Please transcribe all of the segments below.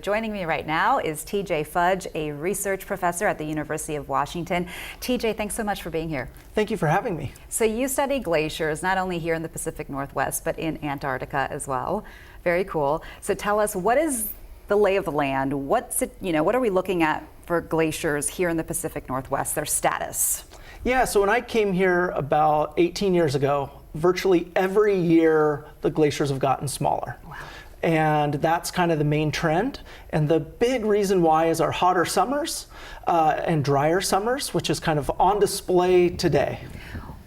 Joining me right now is TJ Fudge, a research professor at the University of Washington. TJ, thanks so much for being here. Thank you for having me. So you study glaciers, not only here in the Pacific Northwest, but in Antarctica as well. Very cool. So tell us, what is the lay of the land? What are we looking at for glaciers here in the Pacific Northwest, their status? Yeah, so when I came here about 18 years ago, virtually every year the glaciers have gotten smaller. Wow. And that's kind of the main trend. And the big reason why is our hotter summers and drier summers, which is kind of on display today.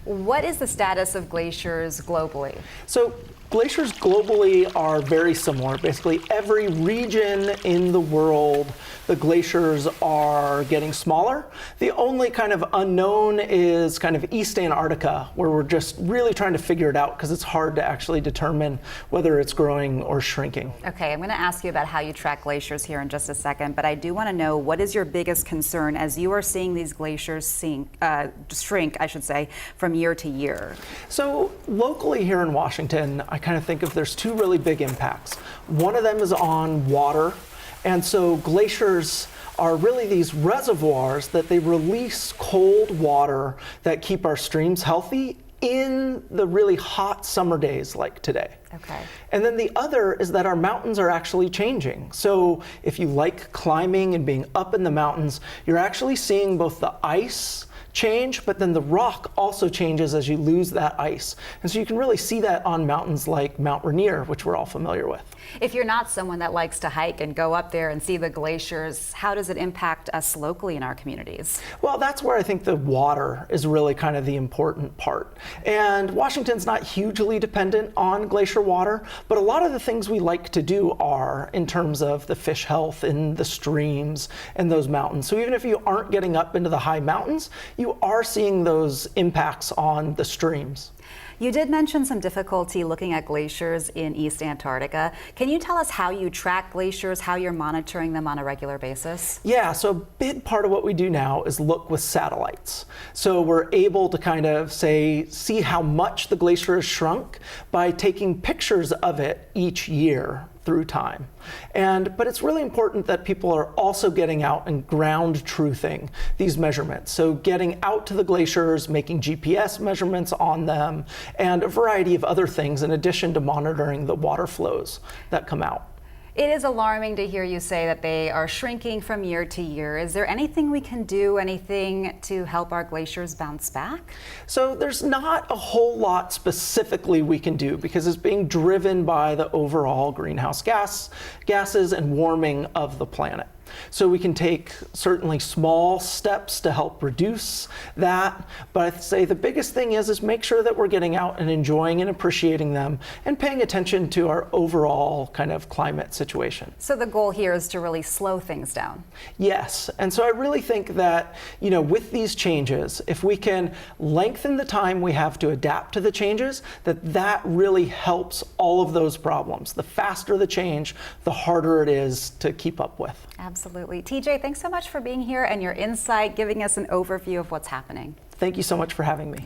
What is the status of glaciers globally? So glaciers globally are very similar. Basically, every region in the world, the glaciers are getting smaller. The only kind of unknown is kind of East Antarctica, where we're just really trying to figure it out because it's hard to actually determine whether it's growing or shrinking. Okay, I'm going to ask you about how you track glaciers here in just a second, but I do want to know, what is your biggest concern as you are seeing these glaciers shrink, I should say, from year to year? So locally here in Washington, I kind of think of there's two really big impacts. One of them is on water. And so glaciers are really these reservoirs that they release cold water that keep our streams healthy in the really hot summer days like today. Okay. And then the other is that our mountains are actually changing. So if you like climbing and being up in the mountains, you're actually seeing both the ice change, but then the rock also changes as you lose that ice. And so you can really see that on mountains like Mount Rainier, which we're all familiar with. If you're not someone that likes to hike and go up there and see the glaciers, how does it impact us locally in our communities? Well, that's where I think the water is really kind of the important part. And Washington's not hugely dependent on glacier water, but a lot of the things we like to do are in terms of the fish health in the streams and those mountains. So even if you aren't getting up into the high mountains, you are seeing those impacts on the streams. You did mention some difficulty looking at glaciers in East Antarctica. Can you tell us how you track glaciers, how you're monitoring them on a regular basis? Yeah, so a big part of what we do now is look with satellites. So we're able to kind of see how much the glacier has shrunk by taking pictures of it each year through time. But it's really important that people are also getting out and ground truthing these measurements. So getting out to the glaciers, making GPS measurements on them, and a variety of other things in addition to monitoring the water flows that come out. It is alarming to hear you say that they are shrinking from year to year. Is there anything we can do, anything to help our glaciers bounce back? So there's not a whole lot specifically we can do because it's being driven by the overall greenhouse gases and warming of the planet. So we can take certainly small steps to help reduce that, but I'd say the biggest thing is make sure that we're getting out and enjoying and appreciating them and paying attention to our overall kind of climate situation. So the goal here is to really slow things down. Yes, and so I really think that, with these changes, if we can lengthen the time we have to adapt to the changes, that really helps all of those problems. The faster the change, the harder it is to keep up with. Absolutely. TJ, thanks so much for being here and your insight, giving us an overview of what's happening. Thank you so much for having me.